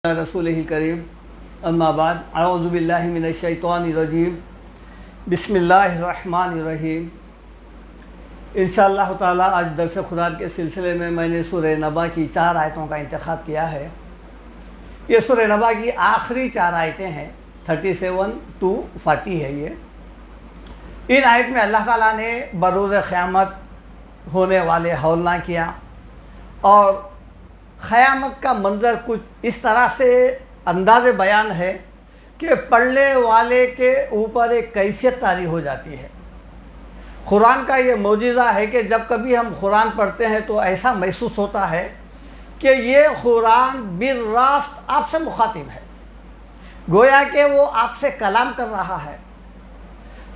رسول کریم اما بعد اعوذ باللہ من الشیطان الرجیم بسم اللہ الرحمن الرحیم۔ انشاءاللہ تعالی آج درس خدا کے سلسلے میں نے سورہ نبا کی 4 آیتوں کا انتخاب کیا ہے۔ یہ سورہ نبا کی آخری 4 آیتیں ہیں، 37 to 40 ہے یہ۔ ان آیت میں اللہ تعالیٰ نے بروز قیامت ہونے والے ہولناک کیا، اور قیامت کا منظر کچھ اس طرح سے انداز بیان ہے کہ پڑھنے والے کے اوپر ایک کیفیت طاری ہو جاتی ہے۔ قرآن کا یہ معجزہ ہے کہ جب کبھی ہم قرآن پڑھتے ہیں تو ایسا محسوس ہوتا ہے کہ یہ قرآن بالراست آپ سے مخاطب ہے، گویا کہ وہ آپ سے کلام کر رہا ہے۔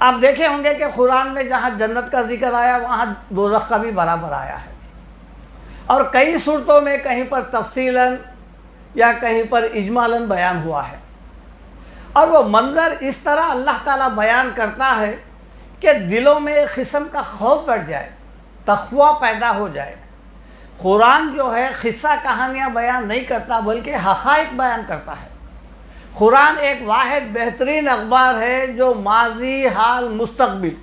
آپ دیکھے ہوں گے کہ قرآن میں جہاں جنت کا ذکر آیا وہاں دوزخ کا بھی برابر آیا ہے، اور کئی صورتوں میں کہیں پر تفصیلاً یا کہیں پر اجمالاً بیان ہوا ہے، اور وہ منظر اس طرح اللہ تعالیٰ بیان کرتا ہے کہ دلوں میں ایک قسم کا خوف بڑھ جائے، تقوی پیدا ہو جائے۔ قرآن جو ہے قصہ کہانیاں بیان نہیں کرتا بلکہ حقائق بیان کرتا ہے۔ قرآن ایک واحد بہترین اخبار ہے جو ماضی، حال، مستقبل،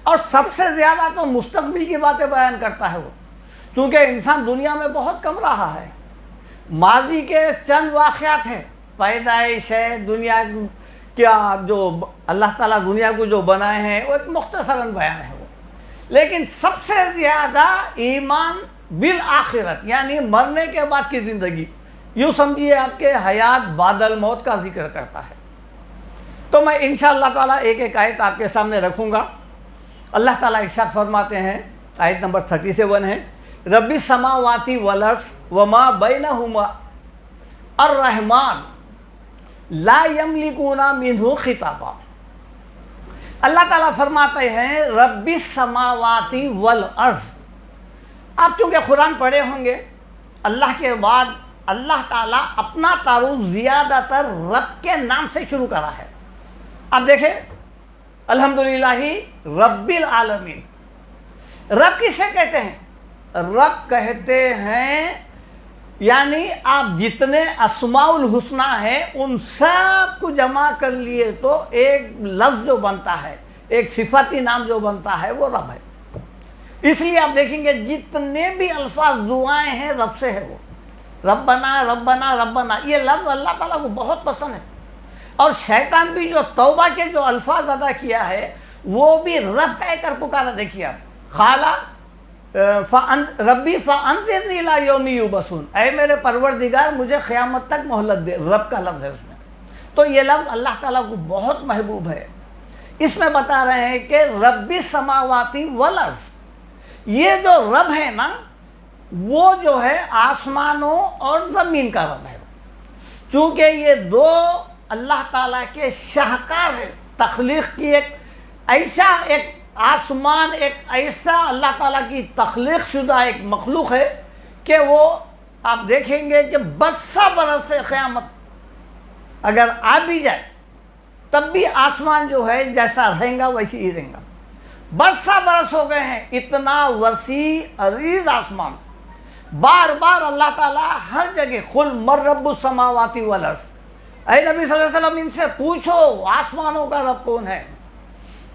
اور سب سے زیادہ تو مستقبل کی باتیں بیان کرتا ہے وہ، چونکہ انسان دنیا میں بہت کم رہا ہے۔ ماضی کے چند واقعات ہیں، پیدائش ہے، دنیا کیا جو اللہ تعالیٰ دنیا کو جو بنائے ہیں وہ ایک مختصراً بیان ہے وہ، لیکن سب سے زیادہ ایمان بالآخرت یعنی مرنے کے بعد کی زندگی، یوں سمجھیے آپ کے حیات بعد الموت کا ذکر کرتا ہے۔ تو میں انشاءاللہ تعالیٰ ایک ایک آیت آپ کے سامنے رکھوں گا۔ اللہ تعالیٰ ارشاد فرماتے ہیں، آیت نمبر 37 ہے، رب السماوات والارض وما بینہما الرحمن لا یملکون منہ خطابا۔ اللہ تعالیٰ فرماتے ہیں رب السماوات والارض۔ آپ چونکہ قرآن پڑھے ہوں گے، اللہ کے بعد اللہ تعالیٰ اپنا تعارف زیادہ تر رب کے نام سے شروع کرا ہے۔ آپ دیکھیں، الحمدللہ رب العالمین۔ رب کسے کہتے ہیں؟ رب کہتے ہیں یعنی آپ جتنے اسماء الحسنہ ہیں ان سب کو جمع کر لیے تو ایک لفظ جو بنتا ہے، ایک صفتی نام جو بنتا ہے وہ رب ہے۔ اس لیے آپ دیکھیں گے جتنے بھی الفاظ دعائیں ہیں رب سے ہے وہ، ربنا ربنا ربنا، یہ لفظ اللہ تعالیٰ کو بہت پسند ہے۔ اور شیطان بھی جو توبہ کے جو الفاظ ادا کیا ہے وہ بھی رب کہہ کر پکارا۔ دیکھیے آپ، خالا ربی فانظرنی الی یوم یبعثون، اے میرے پروردگار مجھے قیامت تک مہلت دے، رب کا لفظ ہے اس میں۔ تو یہ لفظ اللہ تعالیٰ کو بہت محبوب ہے۔ اس میں بتا رہے ہیں کہ رب السماوات والارض، یہ جو رب ہے نا وہ جو ہے آسمانوں اور زمین کا رب ہے، چونکہ یہ دو اللہ تعالیٰ کے شاہکار ہے۔ تخلیق کی ایک آسمان ایک ایسا اللہ تعالیٰ کی تخلیق شدہ ایک مخلوق ہے کہ وہ آپ دیکھیں گے کہ برسا برس سے قیامت اگر آ بھی جائے تب بھی آسمان جو ہے جیسا رہیں گا ویسی ہی رہیں گا۔ برسا برس ہو گئے ہیں، اتنا وسیع عریض آسمان، بار بار اللہ تعالیٰ ہر جگہ قل من رب السماوات والارض، اے نبی صلی اللہ علیہ وسلم ان سے پوچھو آسمانوں کا رب کون ہے۔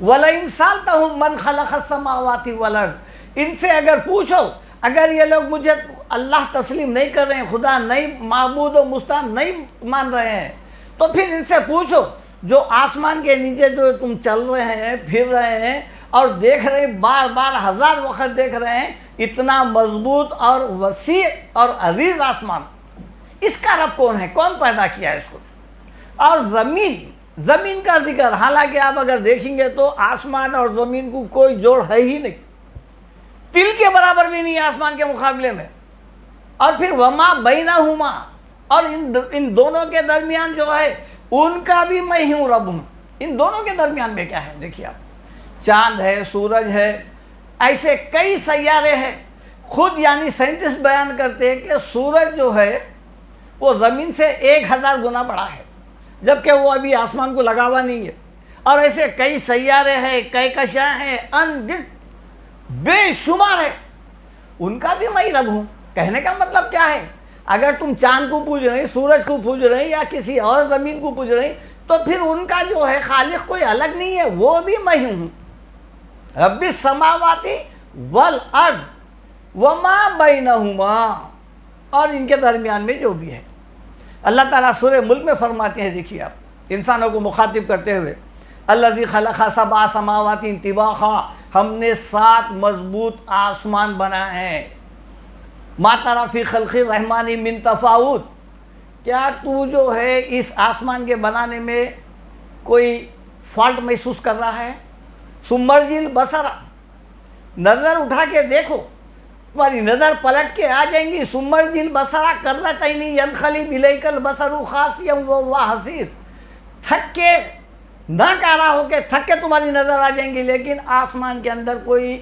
وَلَئِن سَأَلْتَهُم مَّنْ خَلَقَ السَّمَاوَاتِ وَالْأَرْضِ، ان سے اگر پوچھو، اگر یہ لوگ مجھے اللہ تسلیم نہیں کر رہے ہیں، خدا نہیں، معبود و مستعان نہیں مان رہے ہیں، تو پھر ان سے پوچھو جو آسمان کے نیچے جو تم چل رہے ہیں، پھر رہے ہیں اور دیکھ رہے ہیں، بار بار ہزار وقت دیکھ رہے ہیں، اتنا مضبوط اور وسیع اور عزیز آسمان، اس کا رب کون ہے؟ کون پیدا کیا ہے اس کو؟ اور زمین کا ذکر، حالانکہ آپ اگر دیکھیں گے تو آسمان اور زمین کو کوئی جوڑ ہے ہی نہیں، تل کے برابر بھی نہیں آسمان کے مقابلے میں۔ اور پھر وما بینہما، اور ان دونوں کے درمیان جو ہے ان کا بھی میں ہوں رب ہوں۔ ان دونوں کے درمیان میں کیا ہے؟ دیکھیے آپ، چاند ہے، سورج ہے، ایسے کئی سیارے ہیں۔ خود یعنی سائنٹسٹ بیان کرتے ہیں کہ سورج جو ہے وہ زمین سے 1000 گنا بڑا ہے، جبکہ وہ ابھی آسمان کو لگا ہوا نہیں ہے۔ اور ایسے کئی سیارے ہیں، کہکشاں ہیں، بے شمار ہے، ان کا بھی میں رب ہوں۔ کہنے کا مطلب کیا ہے؟ اگر تم چاند کو پوج رہے، سورج کو پوج رہے یا کسی اور زمین کو پوج رہے، تو پھر ان کا جو ہے خالق کوئی الگ نہیں ہے، وہ بھی میں ہوں۔ رب السماوات والارض وما بینہما، اور ان کے درمیان میں جو بھی ہے۔ اللہ تعالیٰ سورہ ملک میں فرماتے ہیں، دیکھیے آپ انسانوں کو مخاطب کرتے ہوئے، الذی خلق سبع سماوات طباقا، ہم نے 7 مضبوط آسمان بنائے ہیں۔ ما تری فی خلق الرحمن من تفاوت، کیا تو جو ہے اس آسمان کے بنانے میں کوئی فالٹ محسوس کر رہا ہے؟ ثم ارجع البصر، نظر اٹھا کے دیکھو، تمہاری نظر پلٹ کے آ جائیں گی۔ ثم ارجع البصر کرتین ينقلب الیک البصر خاسئا وهو حسیر، تھک کے ناکارہ ہو کے تھک کے تمہاری نظر آ جائیں گی، لیکن آسمان کے اندر کوئی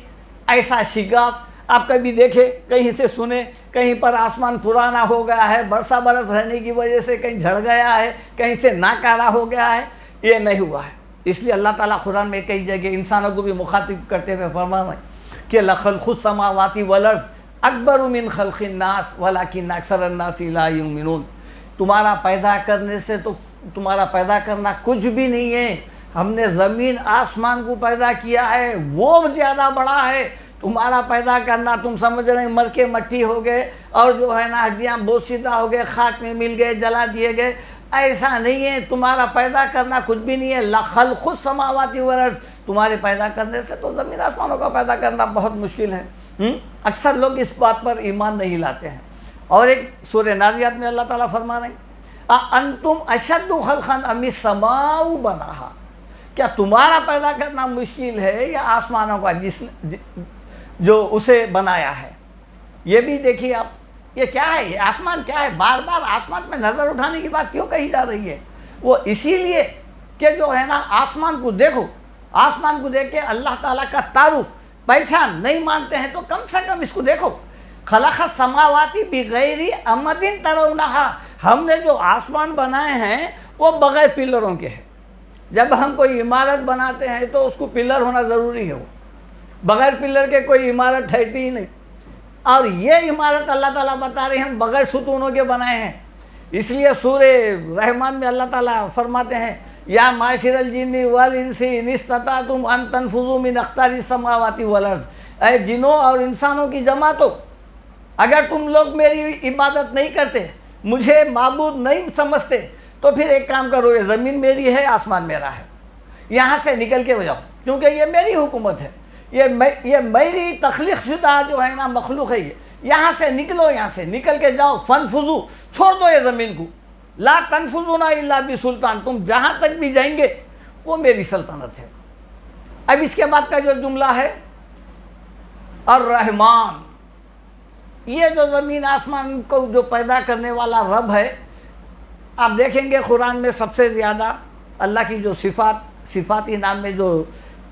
ایسا شگاف آپ کبھی دیکھے، کہیں سے سنے، کہیں پر آسمان پرانا ہو گیا ہے، برسا برس رہنے کی وجہ سے کہیں جھڑ گیا ہے، کہیں سے ناکارہ ہو گیا ہے، یہ نہیں ہوا ہے۔ اس لیے اللہ تعالیٰ قرآن میں کئی جگہ انسانوں کو بھی مخاطب کرتے ہوئے فرما رہے ہیں کہ لخلق السماوات والارض اکبر من خلق الناس ولکن اکثر الناس لا یؤمنون، تمہارا پیدا کرنے سے تو تمہارا پیدا کرنا کچھ بھی نہیں ہے، ہم نے زمین آسمان کو پیدا کیا ہے، وہ زیادہ بڑا ہے۔ تمہارا پیدا کرنا تم سمجھ رہے ہیں مر کے مٹی ہو گئے اور جو ہے نا ہڈیاں بوسیدہ ہو گئے، خاک میں مل گئے، جلا دیے گئے، ایسا نہیں ہے۔ تمہارا پیدا کرنا کچھ بھی نہیں ہے۔ لخلق السماوات والارض، تمہارے پیدا کرنے سے تو زمین آسمانوں کا پیدا کرنا بہت مشکل ہے۔ اکثر لوگ اس بات پر ایمان نہیں لاتے ہیں۔ اور ایک سورہ نازعات میں اللہ تعالیٰ فرما رہے ہیں انتم اشد خلقا ام السماء بناہا، کیا تمہارا پیدا کرنا مشکل ہے یا آسمانوں کا جو اسے بنایا ہے؟ یہ بھی دیکھیے آپ، یہ کیا ہے، یہ آسمان کیا ہے؟ بار بار آسمان میں نظر اٹھانے کی بات کیوں کہی جا رہی ہے؟ وہ اسی لیے کہ جو ہے نا آسمان کو دیکھو، آسمان کو دیکھ کے اللہ تعالیٰ کا تعارف پہچان نہیں مانتے ہیں تو کم سے کم اس کو دیکھو۔ خلق السماوات بغیر عمد ترونہا، ہم نے جو آسمان بنائے ہیں وہ بغیر پلروں کے ہیں۔ جب ہم کوئی عمارت بناتے ہیں تو اس کو پلر ہونا ضروری ہے، وہ بغیر پلر کے کوئی عمارت ٹھہرتی ہی نہیں۔ اور یہ عمارت اللہ تعالیٰ بتا رہے ہیں ہم بغیر ستونوں کے بنائے ہیں۔ اس لیے سورہ رحمان میں اللہ تعالیٰ فرماتے ہیں یا معاشر الجن والانس ان استطعتم ان تنفذوا من اقطار السماوات والارض، اے جنوں اور انسانوں کی جماعتوں، اگر تم لوگ میری عبادت نہیں کرتے، مجھے معبود نہیں سمجھتے، تو پھر ایک کام کرو، یہ زمین میری ہے، آسمان میرا ہے، یہاں سے نکل کے ہو جاؤ، کیونکہ یہ میری حکومت ہے، یہ میری تخلیق شدہ جو ہے نا مخلوق ہے، یہاں سے نکلو، یہاں سے نکل کے جاؤ، فنفذو، چھوڑ دو یہ زمین کو، لا تنفذون الا بسلطان، تم جہاں تک بھی جائیں گے وہ میری سلطنت ہے۔ اب اس کے بعد کا جو جملہ ہے الرحمن، یہ جو زمین آسمان کو جو پیدا کرنے والا رب ہے، آپ دیکھیں گے قرآن میں سب سے زیادہ اللہ کی جو صفاتی نام میں جو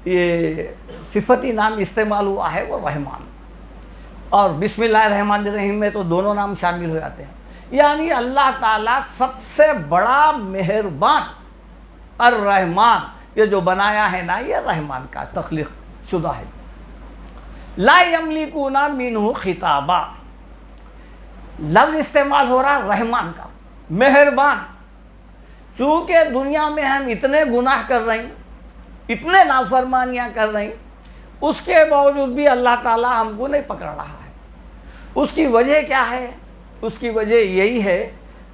یہ صفتی نام استعمال ہوا ہے وہ رحمان، اور بسم اللہ الرحمن الرحیم میں تو دونوں نام شامل ہو جاتے ہیں، یعنی اللہ تعالیٰ سب سے بڑا مہربان الرحمن، یہ جو بنایا ہے نا یہ رحمان کا تخلیق شدہ ہے۔ لا یملکون منہ خطابا، لفظ استعمال ہو رہا رحمان کا، مہربان۔ چونکہ دنیا میں ہم اتنے گناہ کر رہے ہیں، اتنے نافرمانیاں کر رہے ہیں، اس کے باوجود بھی اللہ تعالیٰ ہم کو نہیں پکڑ رہا ہے۔ اس کی وجہ کیا ہے؟ اس کی وجہ یہی ہے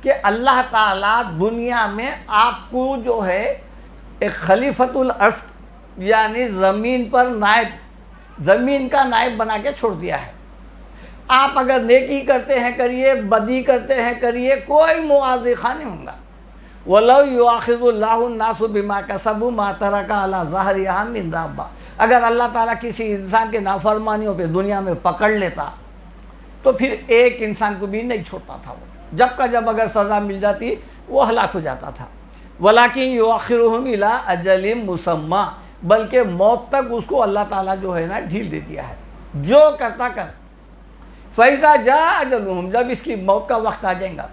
کہ اللہ تعالیٰ دنیا میں آپ کو جو ہے ایک خلیفۃ الارض یعنی زمین پر نائب، زمین کا نائب بنا کے چھوڑ دیا ہے۔ آپ اگر نیکی کرتے ہیں کریے، بدی کرتے ہیں کریے، کوئی مواضع نہیں ہوگا۔ وَلَوْ يُؤَاخِذُ اللَّهُ النَّاسُ بِمَا كَسَبُوا مَا تَرَكَ عَلَى ظَهْرِهَا مِن دَابَّةٍ، اگر اللہ تعالیٰ کسی انسان کے نافرمانیوں پہ دنیا میں پکڑ لیتا تو پھر ایک انسان کو بھی نہیں چھوڑتا تھا، وہ جب کا جب اگر سزا مل جاتی وہ ہلاک ہو جاتا تھا۔ وَلَكِنْ يُؤَخِّرُهُمْ إِلَىٰ أَجَلٍ مُّسَمًّى، بلکہ موت تک اس کو اللہ تعالیٰ جو ہے نا ڈھیل دے دیا ہے، جو کرتا کر۔ فَإِذَا جَاءَ أَجَلُهُمْ، جب اس کی موت کا وقت آ جائے گا،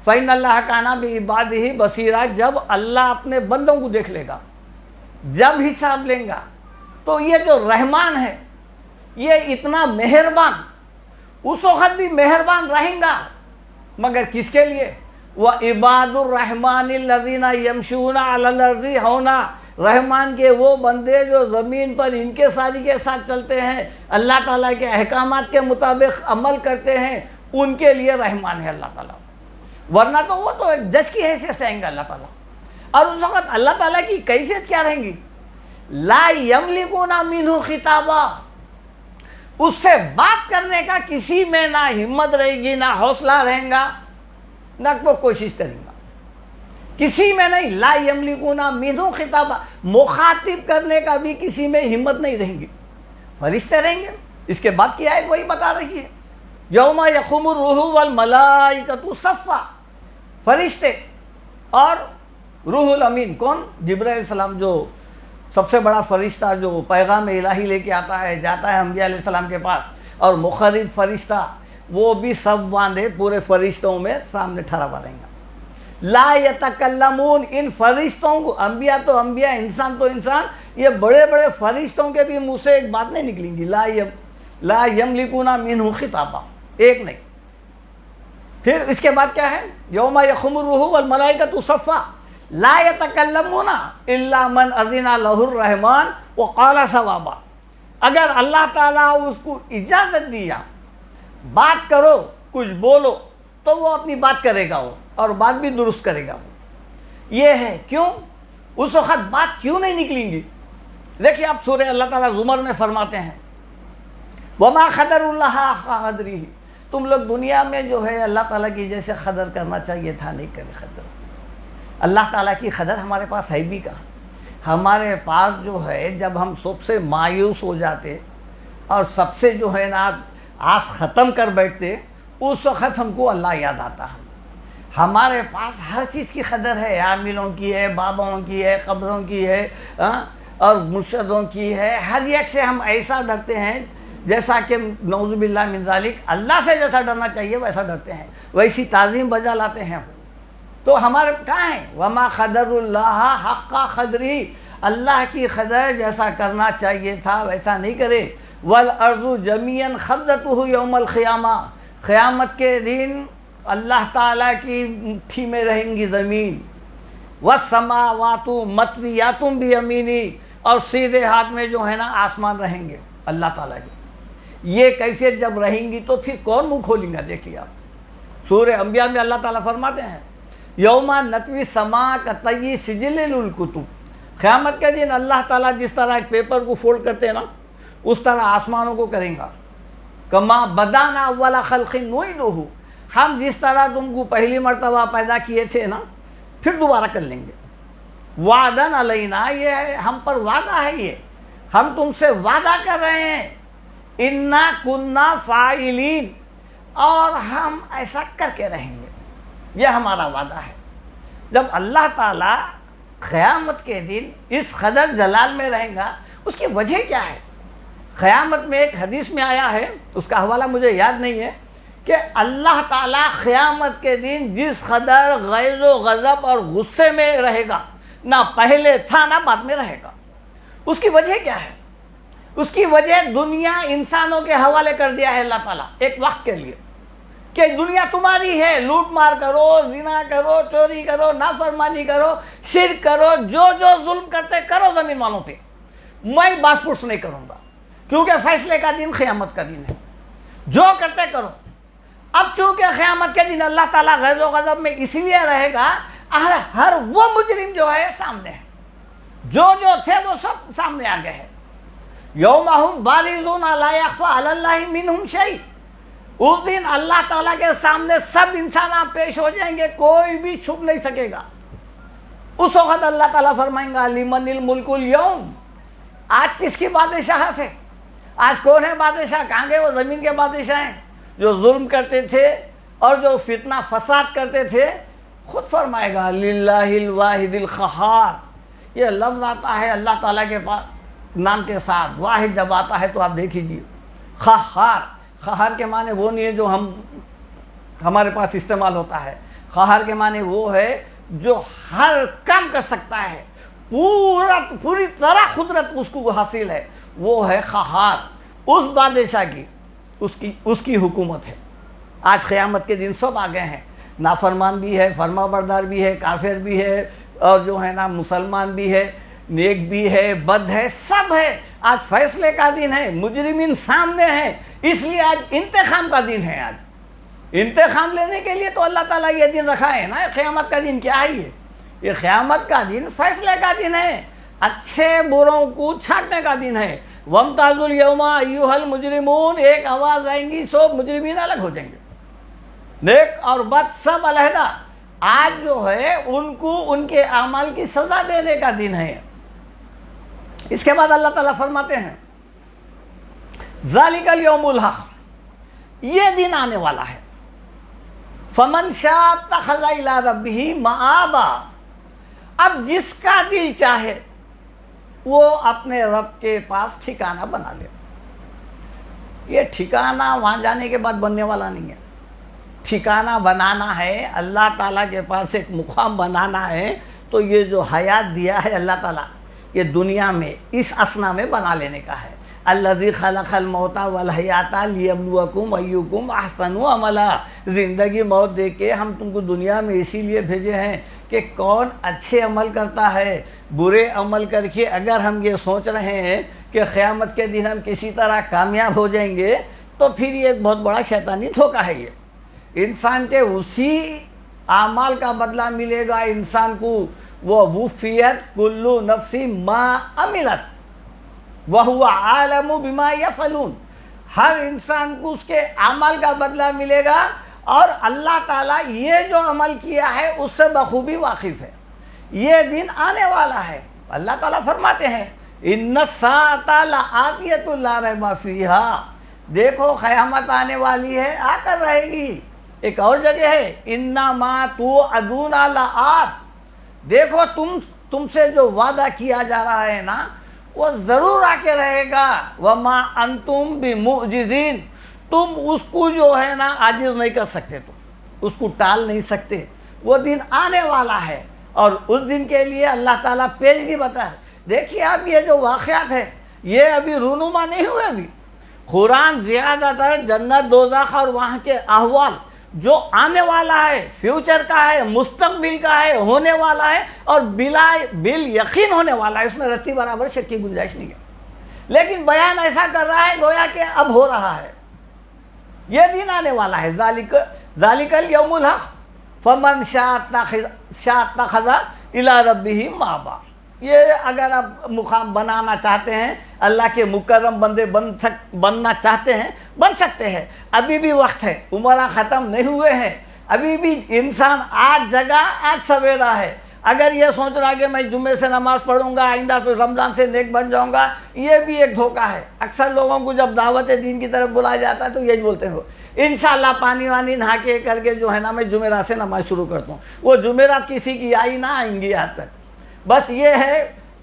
فَإِنَّ اللَّهَ كَانَ بِعِبَادِهِ بَصِيرًا، جب اللہ اپنے بندوں کو دیکھ لے گا، جب حساب لیں گا، تو یہ جو رحمان ہے، یہ اتنا مہربان، اس وقت بھی مہربان رہیں گا مگر کس کے لیے؟ وَعِبَادُ الرَّحْمَنِ الَّذِينَ يَمْشُونَ عَلَى الْأَرْضِ هَوْنًا، رحمان کے وہ بندے جو زمین پر ان کے ساری کے ساتھ چلتے ہیں، اللہ تعالیٰ کے احکامات کے مطابق عمل کرتے ہیں، ان کے لیے رحمان ہے اللہ تعالیٰ، ورنہ تو وہ تو ایک جج کی حیثیت سے آئیں گے اللہ تعالیٰ۔ اور اس وقت اللہ تعالیٰ کی کیفیت کیا رہیں گی؟ لا یملکون منہ خطابا، اس سے بات کرنے کا کسی میں نہ ہمت رہے گی، نہ حوصلہ رہے گا، نہ کوئی کوشش کریں گا، کسی میں نہیں۔ لا یملکون منہ خطابا، مخاطب کرنے کا بھی کسی میں ہمت نہیں رہیں گی، فرشتے رہیں گے۔ اس کے بعد کی آیت وہی بتا رہی ہے، یوم یقوم الروح والملائکۃ صفا، فرشتے اور روح الامین، کون؟ جبرائیل علیہ السلام، جو سب سے بڑا فرشتہ جو پیغام الہی لے کے آتا ہے، جاتا ہے انبیاء علیہ السلام کے پاس، اور مخرب فرشتہ وہ بھی سب باندھے پورے فرشتوں میں سامنے ٹھہرا ہوا رہیں گا۔ لا یتکلمون، ان فرشتوں کو، انبیاء تو انبیاء، انسان تو انسان، یہ بڑے بڑے فرشتوں کے بھی منہ سے ایک بات نہیں نکلیں گی۔ لا یملکون منہ خطابا، ایک نہیں۔ پھر اس کے بعد کیا ہے؟ یوم یقوم الروح والملائکۃ صفا لا یتکلمون الا من اذن لہ الرحمن وقال صوابا، اگر اللہ تعالیٰ اس کو اجازت دیا بات کرو، کچھ بولو، تو وہ اپنی بات کرے گا، وہ اور بات بھی درست کرے گا۔ وہ یہ ہے کیوں؟ اس وقت بات کیوں نہیں نکلیں گی؟ دیکھیے آپ سورہ اللہ تعالیٰ زمر میں فرماتے ہیں وما قدر اللہ حق قدرہ، تم لوگ دنیا میں جو ہے اللہ تعالیٰ کی جیسے قدر کرنا چاہیے تھا نہیں کرے قدر۔ اللہ تعالیٰ کی قدر ہمارے پاس ہے بھی کہاں؟ ہمارے پاس جو ہے جب ہم سب سے مایوس ہو جاتے اور سب سے جو ہے نا آس ختم کر بیٹھتے، اس وقت ہم کو اللہ یاد آتا ہے۔ ہمارے پاس ہر چیز کی قدر ہے، عاملوں کی ہے، بابوں کی ہے، قبروں کی ہے، اور مرشدوں کی ہے، ہر ایک سے ہم ایسا ڈرتے ہیں جیسا کہ نعوذ باللہ من ذالک اللہ سے جیسا ڈرنا چاہیے ویسا ڈرتے ہیں، ویسی تعظیم بجا لاتے ہیں۔ تو ہمارے کہاں ہیں؟ وما قدر اللہ حق قدرہ، اللہ کی قدر جیسا کرنا چاہیے تھا ویسا نہیں کرے۔ والارض جمیعا قبضتہ یوم القیامہ، قیامت کے دن اللہ تعالیٰ کی مٹھی میں رہیں گی زمین۔ والسماوات مطویات بیمینہ، اور سیدھے ہاتھ میں جو ہے نا آسمان رہیں گے اللہ تعالیٰ کے۔ یہ کیفیت جب رہیں گی تو پھر کون منہ کھولیں گا؟ دیکھیے آپ سورہ انبیاء میں اللہ تعالیٰ فرماتے ہیں یوم نطوی السماء کطی سجل للکتب، قیامت کے دن اللہ تعالیٰ جس طرح ایک پیپر کو فولڈ کرتے ہیں نا، اس طرح آسمانوں کو کریں گا۔ کما بدانا اول خلق نعیدہ، ہم جس طرح تم کو پہلی مرتبہ پیدا کیے تھے نا، پھر دوبارہ کر لیں گے۔ وعدن علینا، یہ ہے ہم پر وعدہ ہے، یہ ہم تم سے وعدہ کر رہے ہیں، انا کننا فاعلین، اور ہم ایسا کر کے رہیں گے، یہ ہمارا وعدہ ہے۔ جب اللہ تعالیٰ قیامت کے دن اس قدر جلال میں رہیں گا، اس کی وجہ کیا ہے؟ قیامت میں ایک حدیث میں آیا ہے، اس کا حوالہ مجھے یاد نہیں ہے، کہ اللہ تعالیٰ قیامت کے دن جس قدر غیظ و غضب اور غصے میں رہے گا، نہ پہلے تھا نہ بعد میں رہے گا۔ اس کی وجہ کیا ہے؟ اس کی وجہ دنیا انسانوں کے حوالے کر دیا ہے اللہ تعالیٰ ایک وقت کے لیے، کہ دنیا تمہاری ہے، لوٹ مار کرو، زنا کرو، چوری کرو، نافرمانی کرو، شرک کرو، جو ظلم کرتے کرو زمین والوں پہ، میں باس پرس نہیں کروں گا، کیونکہ فیصلے کا دن قیامت کا دن ہے، جو کرتے کرو۔ اب چونکہ قیامت کے دن اللہ تعالیٰ غیظ و غضب میں اس لیے رہے گا، ہر وہ مجرم جو ہے سامنے ہے، جو تھے وہ سب سامنے آ گئے ہیں۔ یوم ہم بارزون لا یخفی علی اللہ منہم شیء، اس دن اللہ تعالیٰ کے سامنے سب انسان پیش ہو جائیں گے، کوئی بھی چھپ نہیں سکے گا۔ اس وقت اللہ تعالیٰ فرمائیں گا لمن الملک اليوم، آج کس کی بادشاہت ہے؟ آج کون ہے بادشاہ؟ کہاں گئے وہ زمین کے بادشاہ ہیں جو ظلم کرتے تھے اور جو فتنہ فساد کرتے تھے؟ خود فرمائے گا للہ الواحد القہار، یہ لفظ آتا ہے اللہ تعالیٰ کے پاس نام کے ساتھ، واحد جب آتا ہے تو آپ دیکھ لیجیے، قہار، قہار کے معنی وہ نہیں ہے جو ہمارے پاس استعمال ہوتا ہے، قہار کے معنی وہ ہے جو ہر کام کر سکتا ہے، پوری طرح قدرت اس کو حاصل ہے، وہ ہے قہار۔ اس بادشاہ کی اس کی حکومت ہے۔ آج قیامت کے دن سب آ گئے ہیں، نافرمان بھی ہے، فرما بردار بھی ہے، کافر بھی ہے، اور جو ہے نا مسلمان بھی ہے، نیک بھی ہے، بد ہے، سب ہے۔ آج فیصلے کا دن ہے، مجرمین سامنے ہیں، اس لیے آج انتقام کا دن ہے۔ آج انتقام لینے کے لیے تو اللہ تعالیٰ یہ دن رکھا ہے نا۔ قیامت کا دن کیا ہے؟ یہ قیامت کا دن فیصلے کا دن ہے، اچھے بروں کو چھانٹنے کا دن ہے۔ وَامْتَازُوا الْيَوْمَ أَيُّهَا الْمُجْرِمُونَ، ایک آواز آئیں گی، سب مجرمین الگ ہو جائیں گے، نیک اور بد سب علیحدہ۔ آج جو ہے ان کو ان کے اعمال کی سزا دینے کا دن ہے۔ اس کے بعد اللہ تعالیٰ فرماتے ہیں ذَلِكَ الْيَوْمُ الْحَقُّ، یہ دن آنے والا ہے۔ فَمَنْ شَاءَ اتَّخَذَ إِلَىٰ رَبِّهِ مَآبًا، اب جس کا دل چاہے وہ اپنے رب کے پاس ٹھکانہ بنا لے۔ یہ ٹھکانہ وہاں جانے کے بعد بننے والا نہیں ہے، ٹھکانہ بنانا ہے، اللہ تعالیٰ کے پاس ایک مقام بنانا ہے۔ تو یہ جو حیات دیا ہے اللہ تعالیٰ، یہ دنیا میں اس اسنا میں بنا لینے کا ہے۔ الذی خلق الموت والحیات لیبلوکم ایکم احسن عملا، زندگی موت دے کے ہم تم کو دنیا میں اسی لیے بھیجے ہیں کہ کون اچھے عمل کرتا ہے، برے عمل کر کے اگر ہم یہ سوچ رہے ہیں کہ قیامت کے دن ہم کسی طرح کامیاب ہو جائیں گے تو پھر یہ ایک بہت بڑا شیطانی دھوکہ ہے۔ یہ انسان کے اسی اعمال کا بدلہ ملے گا انسان کو، وہ وفیت کل نفس ما عملت وَهُوَ عَالَمُ بِمَا يَفْعَلُونَ، ہر انسان کو اس کے عمل کا بدلہ ملے گا، اور اللہ تعالیٰ یہ جو عمل کیا ہے اس سے بخوبی واقف ہے۔ یہ دن آنے والا ہے۔ اللہ تعالیٰ فرماتے ہیں إِنَّ السَّاعَةَ لَآتِيَةٌ لَا رَيْبَ فِيهَا، دیکھو قیامت آنے والی ہے، آ کر رہے گی۔ ایک اور جگہ ہے إِنَّمَا تُوعَدُونَ لَآتٍ، دیکھو تم سے جو وعدہ کیا جا رہا ہے نا وہ ضرور آ کے رہے گا۔ وَمَا أَنْتُمْ بِمُعْجِزِينَ، تم اس کو جو ہے نا عاجز نہیں کر سکتے، تم اس کو ٹال نہیں سکتے۔ وہ دن آنے والا ہے، اور اس دن کے لیے اللہ تعالیٰ پیشگی بتا ہے۔ دیکھیے اب یہ جو واقعات ہے یہ ابھی رونما نہیں ہوئے۔ ابھی قرآن زیادہ تر جنت دوزخ اور وہاں کے احوال جو آنے والا ہے، فیوچر کا ہے، مستقبل کا ہے، ہونے والا ہے، اور بال یقین ہونے والا ہے، اس میں رتی برابر شک کی گنجائش نہیں ہے، لیکن بیان ایسا کر رہا ہے گویا کہ اب ہو رہا ہے۔ یہ دن آنے والا ہے، ذالک الیوم الحق فمن شاء اتخذ الی ربہ مآبا۔ یہ اگر آپ مقام بنانا چاہتے ہیں، اللہ کے مکرم بندے بننا چاہتے ہیں، بن سکتے ہیں، ابھی بھی وقت ہے، عمرہ ختم نہیں ہوئے ہیں، ابھی بھی انسان آج جگہ آج سویرا ہے۔ اگر یہ سوچ رہا کہ میں جمعے سے نماز پڑھوں گا، آئندہ سے رمضان سے نیک بن جاؤں گا، یہ بھی ایک دھوکہ ہے۔ اکثر لوگوں کو جب دعوت دین کی طرف بلایا جاتا ہے تو یہی بولتے ہو انشاءاللہ پانی وانی نہا کے کر کے جو ہے نا میں جمعرات سے نماز شروع کرتا ہوں۔ وہ جمعرات کسی کی آئی نہ آئیں گی یہاں تک۔ بس یہ ہے،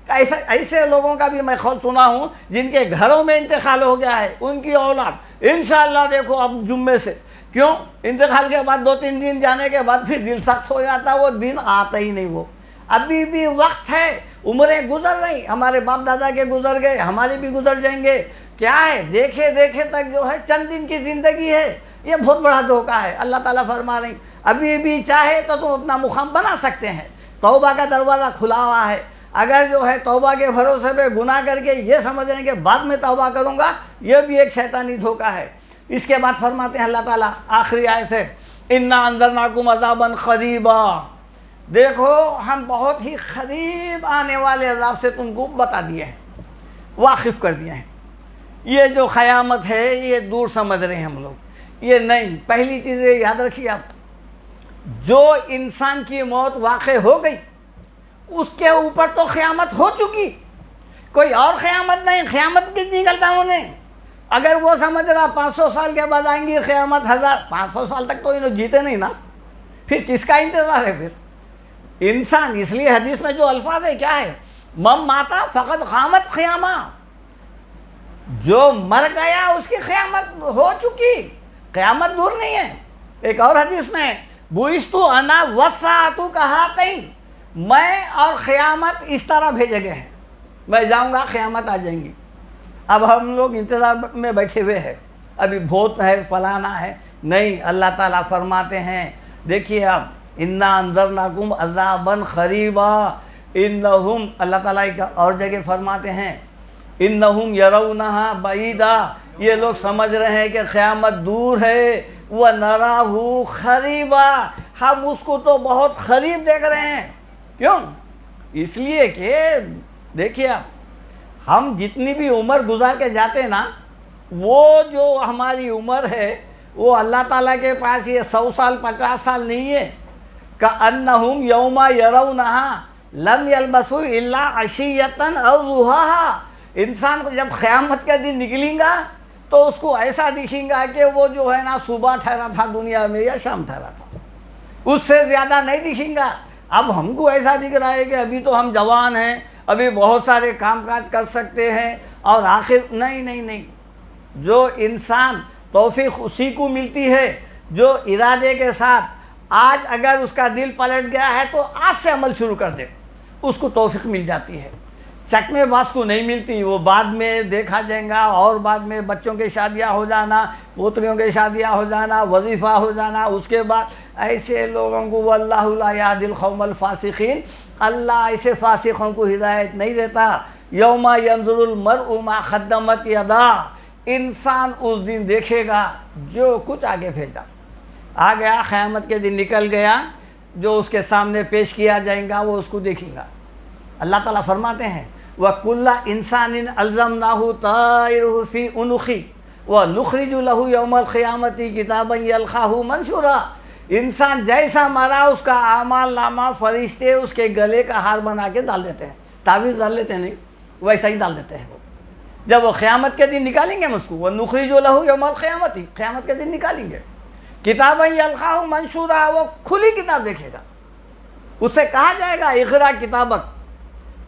ایسے لوگوں کا بھی میں خود سنا ہوں جن کے گھروں میں انتقال ہو گیا ہے، ان کی اولاد انشاءاللہ دیکھو اب جمعے سے، کیوں؟ انتقال کے بعد 2-3 دن جانے کے بعد پھر دل سخت ہو جاتا، وہ دن آتا ہی نہیں۔ وہ ابھی بھی وقت ہے، عمریں گزر رہی، ہمارے باپ دادا کے گزر گئے، ہمارے بھی گزر جائیں گے۔ کیا ہے؟ دیکھے دیکھے تک جو ہے چند دن کی زندگی ہے، یہ بہت بڑا دھوکہ ہے۔ اللہ تعالیٰ فرما رہے ہیں ابھی بھی چاہے تو تم اپنا مقام بنا سکتے ہیں، توبہ کا دروازہ کھلا ہوا ہے۔ اگر جو ہے توبہ کے بھروسے پہ گناہ کر کے یہ سمجھ رہے ہیں کہ بعد میں توبہ کروں گا، یہ بھی ایک شیطانی دھوکہ ہے۔ اس کے بعد فرماتے ہیں اللہ تعالیٰ، آخری آیت ہے اِنَّا أَنذَرْنَاكُمْ عَذَابًا قَرِيبًا، دیکھو ہم بہت ہی قریب آنے والے عذاب سے تم کو بتا دیے ہیں، واقف کر دیے ہیں۔ یہ جو قیامت ہے یہ دور سمجھ رہے ہیں ہم لوگ، یہ نہیں۔ پہلی چیز یہ یاد رکھیے آپ، جو انسان کی موت واقع ہو گئی اس کے اوپر تو قیامت ہو چکی، کوئی اور قیامت نہیں۔ قیامت کس نکلتا انہیں؟ اگر وہ سمجھ رہا 500 سال کے بعد آئیں گی قیامت، 500 سال تک تو انہوں جیتے نہیں نا، پھر کس کا انتظار ہے؟ پھر انسان، اس لیے حدیث میں جو الفاظ ہے کیا ہے؟ من ماتا فقد قامت قیامہ، جو مر گیا اس کی قیامت ہو چکی، قیامت دور نہیں ہے۔ ایک اور حدیث میں بعثت انا والساعۃ کہاتین، میں اور قیامت اس طرح بھیجے گئے ہیں، میں جاؤں گا قیامت آ جائیں گی۔ اب ہم لوگ انتظار میں بیٹھے ہوئے ہیں، ابھی بھوت ہے، فلانا ہے، نہیں، اللہ تعالیٰ فرماتے ہیں، دیکھیے اب، انا انذرناکم عذابا قریبا، انہم، اللہ تعالیٰ ایک اور جگہ فرماتے ہیں انہم یرونہا بعیدا، یہ لوگ سمجھ رہے ہیں کہ قیامت دور ہے، وَنَرَاهُ قَرِیبًا، ہم اس کو تو بہت قریب دیکھ رہے ہیں۔ کیوں؟ اس لیے کہ دیکھیے آپ، ہم جتنی بھی عمر گزار کے جاتے ہیں نا، وہ جو ہماری عمر ہے وہ اللہ تعالیٰ کے پاس یہ 100 سال 50 سال نہیں ہے۔ کَأَنَّهُمْ يَوْمَ يَرَوْنَهَا لَمْ يَلْبَثُوا إِلَّا عَشِيَّةً أَوْ ضُحَاهَا، انسان کو جب قیامت کا دن نکلیں گا تو اس کو ایسا دکھیں گا کہ وہ جو ہے نا صبح ٹھہرا تھا دنیا میں یا شام ٹھہرا تھا، اس سے زیادہ نہیں دکھیں گا۔ اب ہم کو ایسا دکھ رہا ہے کہ ابھی تو ہم جوان ہیں، ابھی بہت سارے کام کاج کر سکتے ہیں، اور آخر نہیں، جو انسان توفیق اسی کو ملتی ہے جو ارادے کے ساتھ آج اگر اس کا دل پلٹ گیا ہے تو آج سے عمل شروع کر دے، اس کو توفیق مل جاتی ہے۔ چکمے باز کو نہیں ملتی، وہ بعد میں دیکھا جائے گا، اور بعد میں بچوں کی شادیاں ہو جانا، پوتریوں کی شادیاں ہو جانا، وظیفہ ہو جانا، اس کے بعد ایسے لوگوں کو واللہ لا یہدی القوم الفاسقین، اللہ ایسے فاسقوں کو ہدایت نہیں دیتا۔ یوم ینظر المرء ما قدمت یداہ، انسان اس دن دیکھے گا جو کچھ آگے بھیجا، آ گیا قیامت کے دن نکل گیا، جو اس کے سامنے پیش کیا جائے گا وہ اس کو دیکھیں گا۔ اللہ تعالیٰ فرماتے ہیں وَكُلَّ إِنسَانٍ أَلْزَمْنَاهُ طَائِرَهُ فِي عُنُقِهِ وَنُخْرِجُ لَهُ يَوْمَ الْقِيَامَةِ كِتَابًا يَلْقَاهُ مَنشُورًا، انسان جیسا مرا اس کا اعمال نامہ فرشتے اس کے گلے کا ہار بنا کے ڈال دیتے ہیں، تعویذ ڈال لیتے ہیں، نہیں ویسا ہی ڈال دیتے ہیں وہ۔ جب وہ قیامت کے دن نکالیں گے ہم اس کو، وَنُخْرِجُ لَهُ يَوْمَ الْقِيَامَةِ، قیامت کے دن نکالیں گے، کتابًا يَلْقَاهُ مَنشُورًا، وہ کھلی کتاب دیکھے گا، اس سے کہا جائے گا اقرا کتابک،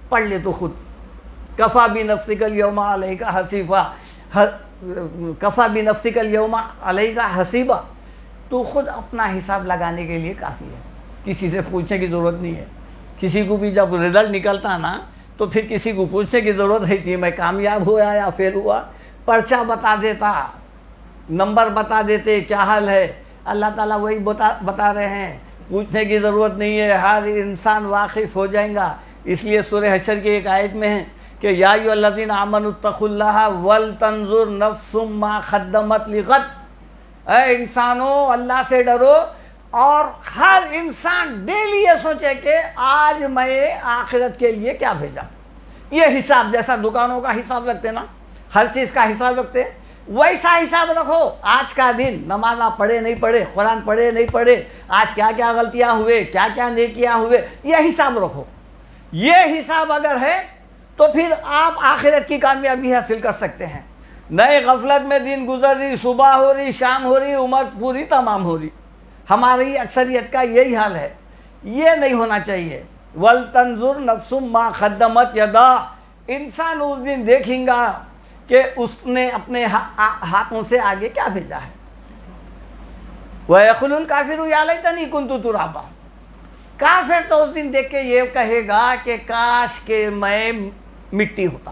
پڑھ لے تو خود، کفا بنفسک الیوم علیک حسیبا، کفا بنفسک الیوم علیک حسیبا، تو خود اپنا حساب لگانے کے لیے کافی ہے، کسی سے پوچھنے کی ضرورت نہیں ہے۔ کسی کو بھی جب رزلٹ نکلتا نا تو پھر کسی کو پوچھنے کی ضرورت نہیں تھی میں کامیاب ہوا یا فیل ہوا، پرچہ بتا دیتا، نمبر بتا دیتے، کیا حال ہے، اللہ تعالیٰ وہی بتا رہے ہیں، پوچھنے کی ضرورت نہیں ہے، ہر انسان واقف ہو جائے گا۔ اس لیے سورہ حشر کی ایک آیت میں ہے کہ یا ایھا الذین آمنوا اتقوا اللہ ولتنظر نفس ما قدمت لغد، اے انسانوں اللہ سے ڈرو، اور ہر انسان ڈیلی یہ سوچے کہ آج میں آخرت کے لیے کیا بھیجا۔ یہ حساب جیسا دکانوں کا حساب رکھتے نا، ہر چیز کا حساب رکھتے، ویسا حساب رکھو۔ آج کا دن نماز آپ پڑھے نہیں پڑھے، قرآن پڑھے نہیں پڑھے، آج کیا کیا غلطیاں ہوئے، کیا کیا نیکیاں ہوئے، یہ حساب رکھو۔ یہ حساب اگر ہے تو پھر آپ آخرت کی کامیابی حاصل کر سکتے ہیں۔ نئے غفلت میں دن گزر رہی، صبح ہو رہی، شام ہو رہی، عمر پوری تمام ہو رہی، ہماری اکثریت کا یہی حال ہے۔ یہ نہیں ہونا چاہیے۔ وَلْتَنْظُرْ نَفْسٌ مَا قَدَّمَتْ يَدَاهُ، انسان اس دن دیکھیں گا کہ اس نے اپنے ہاتھوں سے آگے کیا بھیجا ہے۔ وَيَقُولُ الْكَافِرُ يَا لَيْتَنِي كُنتُ تُرَابًا، کافر تو اس دن دیکھ کے یہ کہے گا کہ کاش کہ میں مٹی ہوتا۔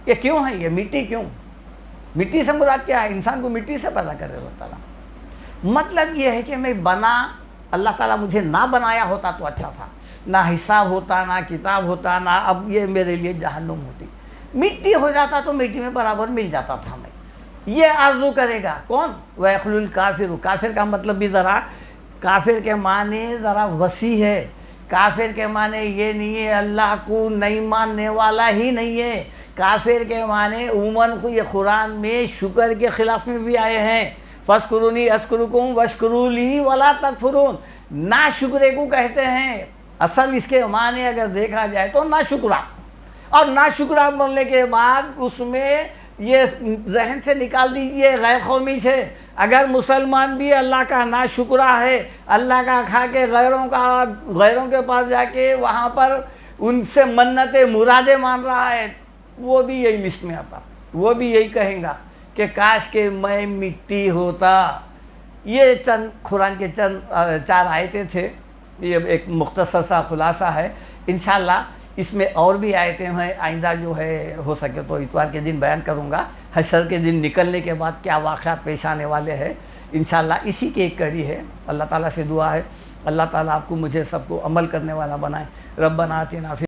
یہ کیوں ہے؟ یہ مٹی کیوں؟ مٹی سے مراد کیا ہے؟ انسان کو مٹی سے پیدا کر رہے اللہ تعالیٰ۔ مطلب یہ ہے کہ میں بنا، اللہ تعالیٰ مجھے نہ بنایا ہوتا تو اچھا تھا، نہ حساب ہوتا، نہ کتاب ہوتا، نہ اب یہ میرے لیے جہنم ہوتی۔ مٹی ہو جاتا تو مٹی میں برابر مل جاتا تھا میں۔ یہ آرزو کرے گا کون؟ وَيَقُولُ الْكَافِرُ، کافر کا مطلب بھی ذرا، کافر کے معنی ذرا وسیع ہے۔ کافر کے معنی یہ نہیں ہے اللہ کو نہیں ماننے والا ہی نہیں ہے، کافر کے معنی عموماً کو یہ قرآن میں شکر کے خلاف میں بھی آئے ہیں، فَاذْكُرُونِی أَذْكُرْكُمْ وَاشْكُرُوا لِی وَلَا تَکْفُرُونَ، نا شکرے کو کہتے ہیں۔ اصل اس کے معنی اگر دیکھا جائے تو نا شکرہ، اور نا شکرہ بولنے کے بعد اس میں یہ ذہن سے نکال دیجئے غیر قومی سے، اگر مسلمان بھی اللہ کا نا شکرہ ہے، اللہ کا کھا کے غیروں کے پاس جا کے وہاں پر ان سے منتیں مرادیں مان رہا ہے، وہ بھی یہی لسٹ میں آتا، وہ بھی یہی کہیں گا کہ کاش کہ میں مٹی ہوتا۔ یہ چند قرآن کے چند 4 آیتیں تھے، یہ ایک مختصر سا خلاصہ ہے۔ انشاءاللہ اس میں اور بھی آیتیں ہیں، آئندہ جو ہے ہو سکے تو اتوار کے دن بیان کروں گا۔ حشر کے دن نکلنے کے بعد کیا واقعات پیش آنے والے ہیں، انشاءاللہ اسی کی ایک کڑی ہے۔ اللہ تعالیٰ سے دعا ہے اللہ تعالیٰ آپ کو مجھے سب کو عمل کرنے والا بنائے۔ ربنا آتنا فی